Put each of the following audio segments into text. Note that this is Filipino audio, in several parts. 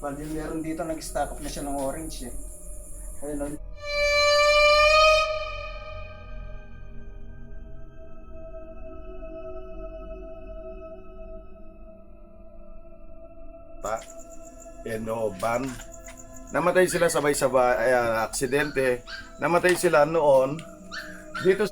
Bali, meron dito nag-stock up na siya ng orange eh. Ayun o. Van. Namatay sila sabay-sabay, aksidente. Namatay sila noon dito.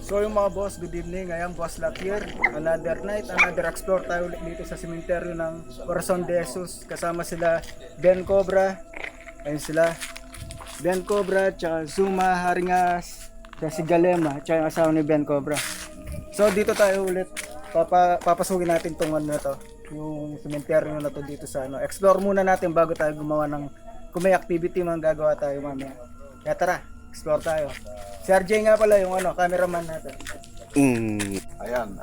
So yung mga boss, good evening. I am Boss Luck here. Another night, another explore tayo ulit dito sa sementeryo ng Corazon de Jesus. Kasama sila Ben Cobra. Ayun sila. Ben Cobra, tsaka Zuma, Haringas, tsaka si Galema, tsaka yung asawa ni Ben Cobra. So dito tayo ulit. Papasukin natin tong ano na to. Yung sementeryo na to dito sa ano. Explore muna natin bago tayo gumawa ng kung may activity man gagawa tayo mamaya. Kaya tara, explore tayo. Si RJ nga pala yung ano, cameraman natin. Ayan,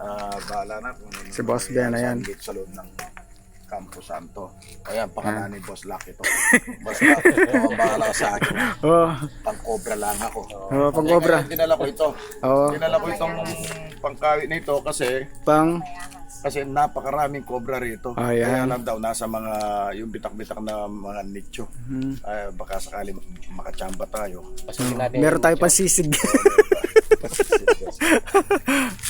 bahala na kung ano Si Boss Ben, ayan. sa loob ng Campo Santo. Ayan, pangalan ni Boss Luck ito. Boss Luck, ito ang bahala sa akin. Oh, Pang-cobra lang ako. pang Cobra. Kaya dinala ko ito. Oo. Dinala ko itong pangkawi na ito kasi napakaraming cobra rito. Ayan. Kaya lang daw nasa mga yung bitak-bitak na mga nicho. Baka sakali makachamba tayo. Meron tayo pansisig.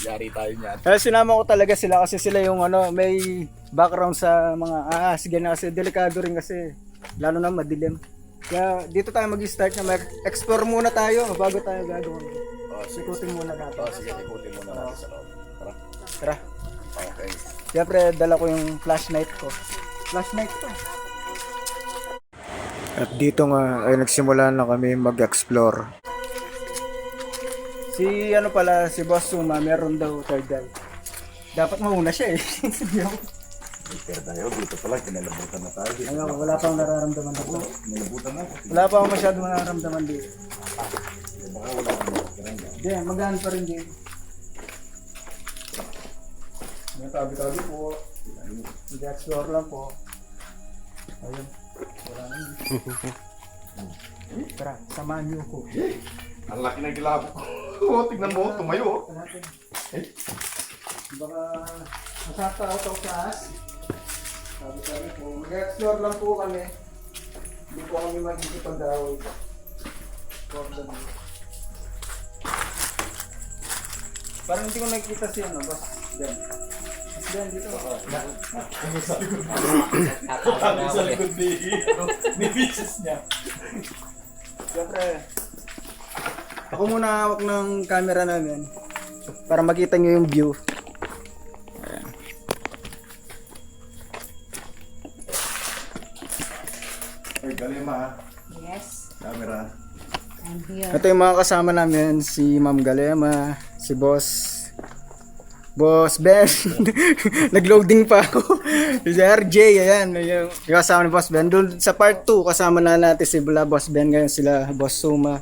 Yari tayo niyan. Kaya sinama ko talaga sila kasi sila yung ano, may background sa mga sige na kasi delikado rin kasi lalo na madilim. Kaya dito tayo mag-start na mag-explore muna tayo bago tayo gagawin. Sikutin muna natin. Sige, ikutin muna natin sa loob. Tara. Tara. Okay. Siyempre dala ko yung flashlight ko. Flashlight ko. At dito nga ay nagsimula na kami mag-explore. Si ano pala, si Boss Suma, meron daw third eye. Dapat mauna siya eh. Pero tayo, dito pala, kinalabutan na tayo. Ano, wala pang nararamdaman dito. Kinalabutan na. Wala pa akong masyadong nararamdaman dito. Baka wala kang makakirangga. Hindi, magaan pa rin dito. Tabi-tabi po. Mag-explore lang po. Ayun. Wala na yun. Tara, samahan niyo ko. Ang laki ng kilabo ko. Tignan mo, tumayo. Baka masakta ako sa taas. Sabi po, mag-explore lang po kami. Hindi po kami magkikipag-away po. Parang hindi ko nakikita si ano, boss. Diyan. Diyan, dito ako. Sabi sa likod ni Mrs. niya. Siyempre, ako muna hawak ng camera namin para makita nyo yung view. Ayan. Ay, Galema. Yes, Camera. I'm here. Ito yung mga kasama namin, si Ma'am Galema, si Boss Ben. Nag-loading pa ako. Si RJ, ayan. Yung kasama ni Boss Ben. Doon sa part 2, kasama na natin si Boss Ben. Ngayon sila Boss Suma.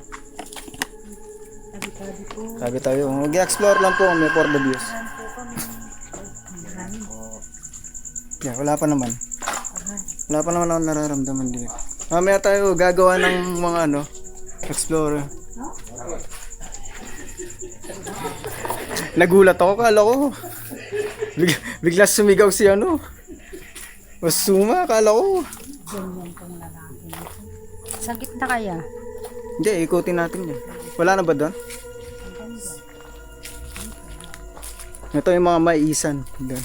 Tabi-tabi po. Sabi tayo, mag-explore lang po kami for the views. Yeah, wala pa naman. Wala pa naman ako nararamdaman dito. Mamaya tayo gagawa ng mga ano, explore. Nagulat ako, kala ko. Bigla sumigaw si ano. Boss Suma, kala ko. Ganyan pong lalaki. Sa gitna kaya? Hindi, ikutin natin yan. Wala na ba doon? Ito yung mga maisan. Doon.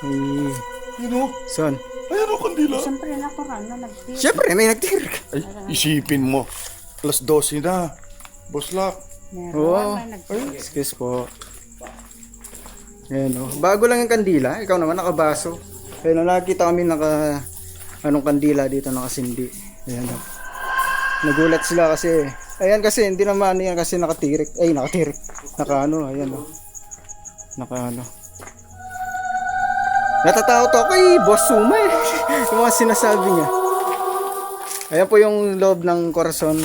Ay, son. Ay, ano kandila? Siyempre natural na nag-tip. Siyempre, may nagtirik. Ay, isipin mo. Alas 12 na. Boss Luck. Oo. Meron may nag-tip. Excuse po. Ayan o. Bago lang yung kandila. Ikaw naman nakabaso. Ayan o, nakikita kami anong kandila dito nakasindi. Ayan o. Nagulat sila kasi. Ayan kasi, hindi naman ano yan kasi nakatirik. Ay, nakatirik. Naka-ano, ayan o. Naka-ano. Natatakot ako kay Boss Suma eh. Yung mga sinasabi niya. Ayan po yung loob ng Corazon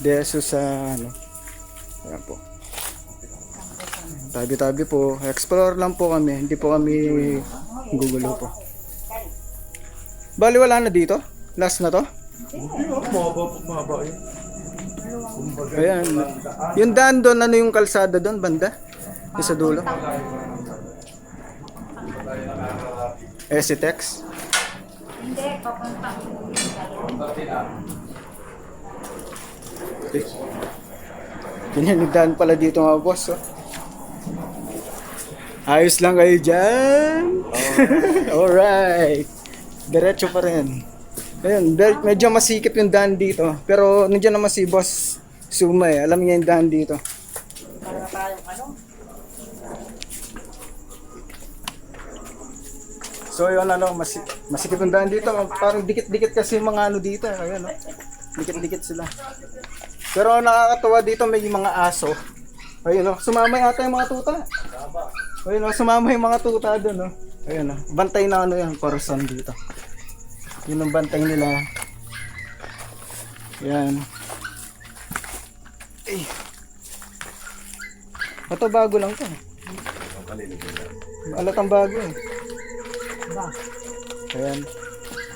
de Jesus sa ano. Ayan po. Tabi-tabi po. Explore lang po kami. Hindi po kami gugulo po. Bali wala na dito? Last na to? Mababa eh. Ayan. Yung daan doon, ano yung kalsada doon? Banda? Yung sa dulo? Esitex? Hindi, papunta. Ganyan, nagdaan pala dito mga boss. Oh. Ayos lang kayo dyan. Alright. Diretso pa rin. Ayun, medyo masikip yung daan dito. Pero nandiyan naman si Boss Suma eh. Alam niya yung daan dito. So yun ano, masikip yung daan dito. Parang dikit-dikit kasi yung mga ano dito. Ayun, no? Dikit-dikit sila. Pero nakakatawa dito may mga aso. Ayun, no? Sumama yata yung mga tuta. Ayun, no? Sumama yung mga tuta doon. No? Ayun, no? Bantay na ano yan, Corazon dito. Yun ang bantay nila. Yan. Eh. Ito bago lang to. Alatang bago eh. Ayan.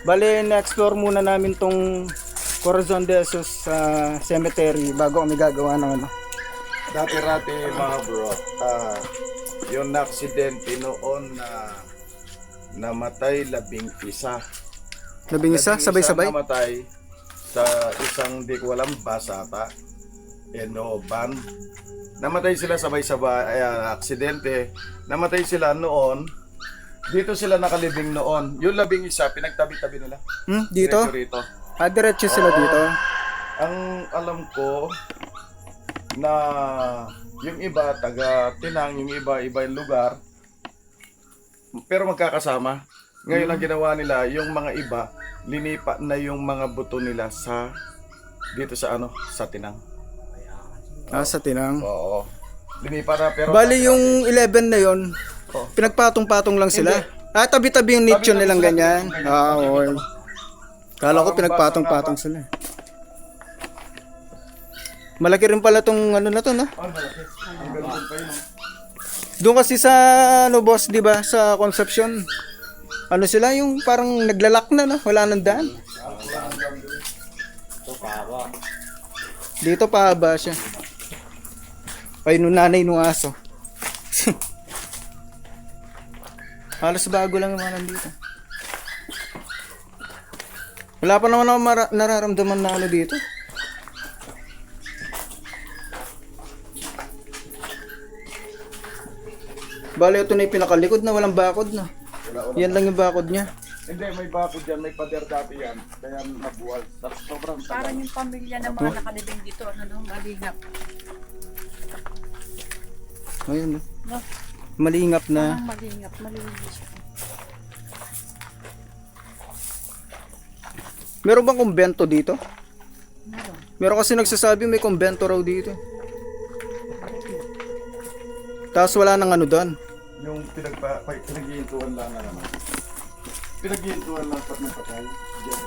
Bale, na-explore muna namin tong Corazon de Jesus sa cemetery bago kami gagawa ng ano. Dati-rati mga bro, yung na-aksidente noon na namatay 11. Labing isa, sabay-sabay. Namatay sa isang di ko alam basata. Van. Namatay sila sabay-sabay, aksidente. Namatay sila noon. Dito sila nakalibing noon. Yung 11, pinagtabi-tabi nila. Dito? Diretso rito. Diretso sila dito. Ang alam ko na yung iba taga Tinang, yung iba yung lugar. Pero magkakasama. Ngayon ang ginawa nila, yung mga iba linipat na yung mga buto nila sa dito sa ano, sa Tinang. Sa Tinang. Oo. Linipat na pero Bali yung 11 na yon, pinagpatong-patong lang sila. Tabi-tabi yung nicho Tabi-tabi nilang sila. ganyan. Okay. Kala ko pinagpatong-patong sila. Malaki rin pala tong ano na to, no? Doon kasi sa ano boss, 'di ba, sa Concepcion. Ano sila yung parang naglalak na, no? Wala nang daan. Dito pahaba siya. Ay, nung nanay nung aso. Halos bago lang yung mga nandito. Wala pa naman ako nararamdaman na ano dito. Bale, ito na yung pinakalikod na walang bakod na. Yan lang yung bakod niya. Hindi, may bakod yan, may pader dati yan. Kaya nabuwal. Tapos sobrang Parang yung pamilya ng mga nakalibing dito, ano no, malingap. Ayun, no? No, Malingap na. parang malingap siya. Meron bang kumbento dito? Meron. Meron kasi nagsasabi may kumbento raw dito. Tapos wala nang ano doon. yung pinaghihintuan lang na naman. Pinaghihintuan lang pag napatay. Diyan.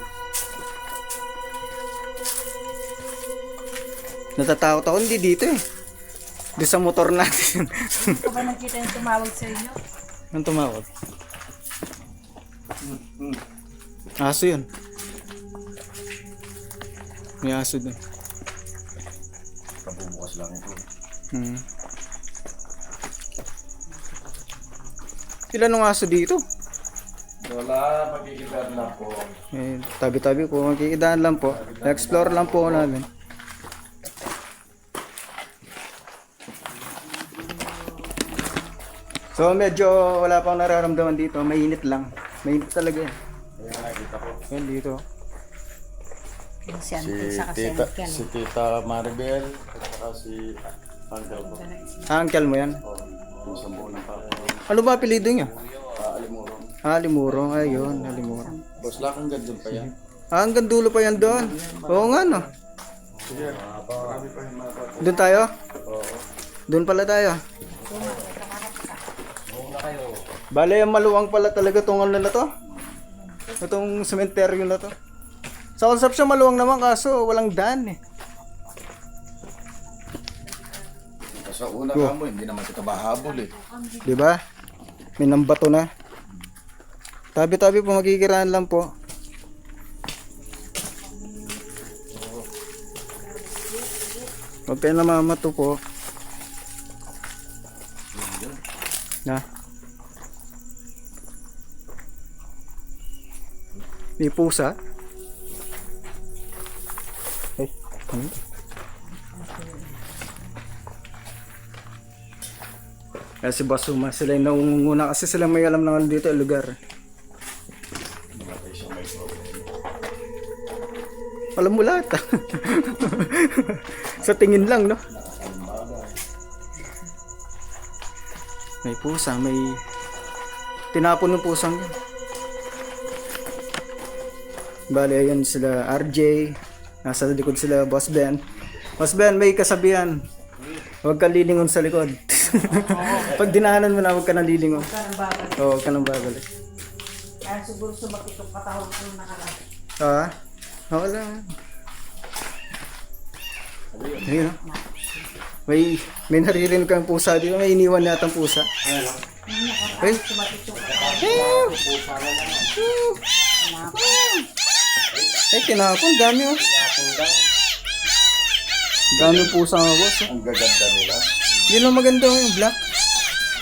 Natatakot ako, hindi dito eh. Doon sa motor natin. Ito ba nakita yung tumawag sa inyo? Anong tumawag? Aso yun. May aso doon. Kabubukas lang ito. Ilan ng aso dito? Wala, magkikidaan lang po. Eh, tabi-tabi po, magkikidaan lang po. Explore lang po namin. So medyo wala pang nararamdaman dito, mainit lang. Mainit talaga yan. Ayan, nakita ko. Yan dito. Yung si Auntie sa kasenkel. Si Tita Maribel, at saka si Uncle ko. Uncle mo yan? Oh, yung sambunan pa. Ano ba apelido niya? Alimurong. Alimurong, ayun, Alimurong. Boss Lak, ang ganda pa yan. Hanggang dulo pa yan doon. Oo nga no. Sige, marami pa yung mga Doon tayo? Oo. Doon pala tayo. Bale, maluwang pala talaga tong ano na to. Itong sementeryo na to. Sa Concepcion maluwang naman kaso walang daan eh. Sa una ka mo, hindi naman kita mahabol eh. Di ba? May nambato na. Tabi-tabi po, magkikiraan lang po. Huwag kayo namamato po. Na. May pusa. Eh, ano? Kasi Basuma, sila yung nangunguna kasi sila may alam na dito ang lugar. Alam mo lahat. Sa tingin lang, no? May pusa, may tinapon ng pusang yun. Bale, ayan sila RJ. Nasa likod sila Boss Ben. Boss Ben, may kasabihan. Huwag ka lilingon sa likod. Pag dinahanan mo na, huwag ka nang lilingon. Oo, huwag ka nang babalik. Kaya siguro sumakit yung katawag ko nakaraan. Ah? Wala. Ayun, no? May naririnig kang pusa dito. May iniwan yata ang pusa. Ay. Ay, tinapon. Dami, oh. Dami pusa nga, boss. Ang gaganda nila. Yun lang maganda, oh, yung black.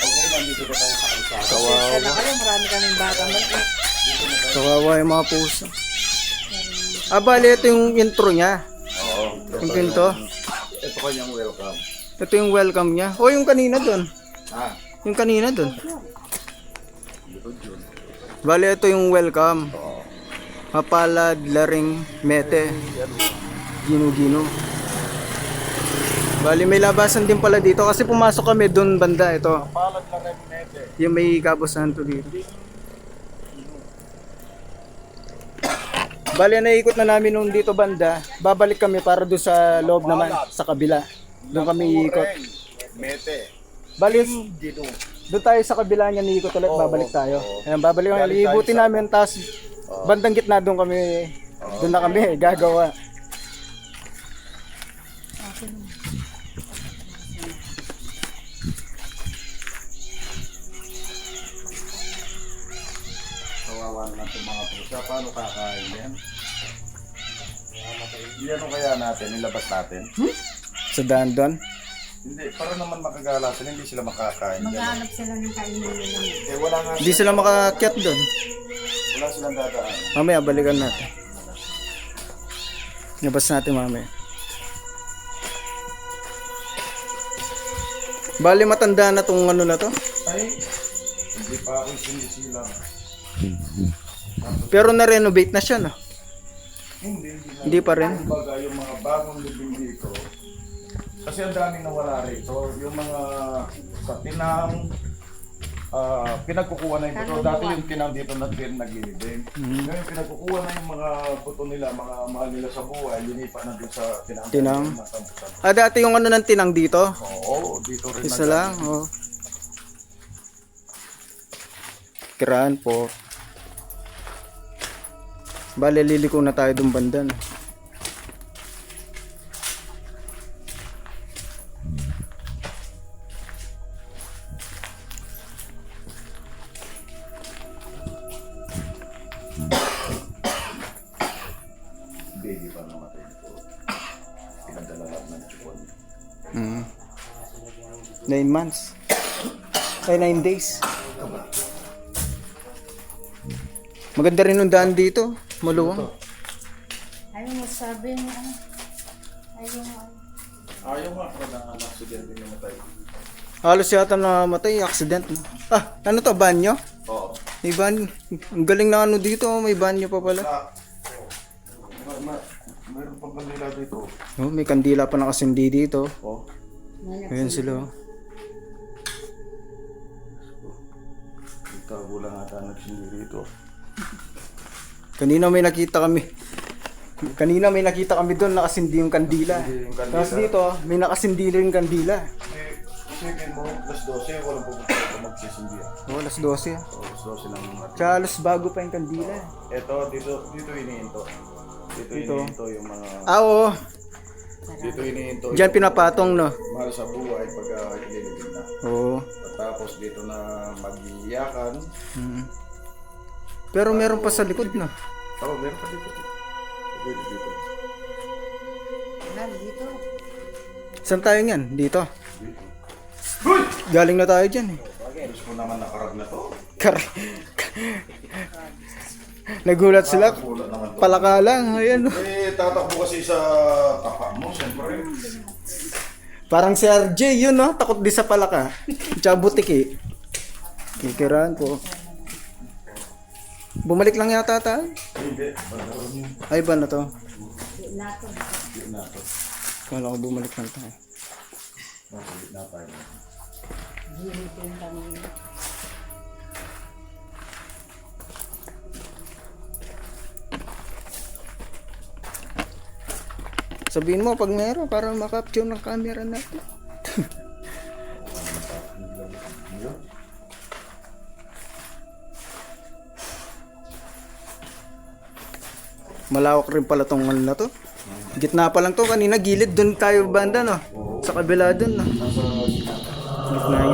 Okay, nandito ka tayo sa kalsada. Kaya na kayo, marami kaming bata. Kawawa yung mga pusa. Ah, bali, ito yung intro niya. Oo. Yung pinto. Ito kanyang welcome. Ito yung welcome niya. O, yung kanina doon. Ah, Yung kanina doon. likod yun. Bali, ito yung welcome. Mapalad, laring, mete. Gino-gino. Bali, may labasan din pala dito kasi pumasok kami doon banda. Ito. Palad na rin nete. Yung may kabusahan to dito. Bali, naikot na namin nung dito banda. Babalik kami para doon sa loob naman, sa kabila. Doon kami iikot. Mete. Bali, Dito. doon tayo sa kabila niya niikot ulit, babalik tayo. Ayan, babalik kami. Iibutin namin, tapos bandang gitna doon kami, doon na kami gagawa. Kawawa naman itong mga pusa. Paano kakain yan? Iyan kaya natin, ilabas natin. Sa daan doon. Hindi, para naman makagalasan, hindi sila makakain dyan. Maghanap sila ng kainin nila. Eh, wala nga, Hindi sila makakyat doon. wala silang dadaan. Mamaya, balikan natin. Nabas natin mamaya. Bali, matanda na tong ano na to. Ay, hindi pa ako sinisilang. Pero na-renovate na siya, no? Hindi Hindi pa rin. Kumbaga, yung mga bagong living dito, kasi ang daming nawala rito. Yung mga sa tinang, pinagkukuha na yung buto. Dati yung tinang dito na din nag-living. Ngayon pinagkukuha na yung mga buto nila, mga mahal nila sa buhay, linipa na din sa tinang. Tinang? Ah, dati yung ano ng tinang dito? Oo, dito rin. Isa lang, oh. Kiraan po. Bale, liliko na tayo dun banda, no? Baby pa namatay dito. Pinadala lang ng chupon. 9 months. Ay, 9 days. Maganda rin yung daan dito. Maluwang. Ayun mo sabi niya, ano? Ayun mo. Ayaw nga, wala nga na aksidente namatay. Halos yata namatay, accident, no? Ah, ano to, banyo? Oo. May banyo. Ang galing na ano dito, may banyo pa pala. Mayroon pang kanila dito. Oh, may kandila pa nakasindi dito. Oh. Ayan sila. oh. Itago lang ata nagsindi dito. Kanina may nakita kami doon nakasindi yung kandila. Hindi yung kandila. Tapos dito, may nakasindi rin yung kandila. Isipin mo, alas 12, walang pupunta ko magsisindi. Oh, alas 12. So, alas 12 lang yung natin. Tsaka alas bago pa yung kandila. Ito, dito iniinto. Dito Ito. inihinto yung mga... Oo. Dito inihinto Diyan pinapatong, no? mahal sa buhay pagka ililigid na. Oo. Tapos dito na mag-iyakan. Mm. Pero meron pa sa likod, no? Oo, meron pa dito. Dito. Wala, dito. Saan tayo yan? Dito. Dito. Galing na tayo dyan, eh. Gusto ko naman nakarag na to. Nagulat sila. Ulat naman to. Palaka lang. Ayan, no? Tatakbo kasi sa tapa mo, siyempre. Parang si RJ, yun, no? Takot di sa palaka. Tsaka butik, eh. Kikiraan po. Bumalik lang yata tayo. Hindi, bandaron yun. Ay, ba na to? Nato. Hindi na to. Kala ko bumalik lang tayo. Nasa na tayo. Dito yung kami. Sabihin mo pag meron para makapture ng camera natin. Malawak rin pala tong ano na to. Gitna pa lang to, kanina gilid doon tayo banda, no? Sa kabila doon, no? Nasa Gitna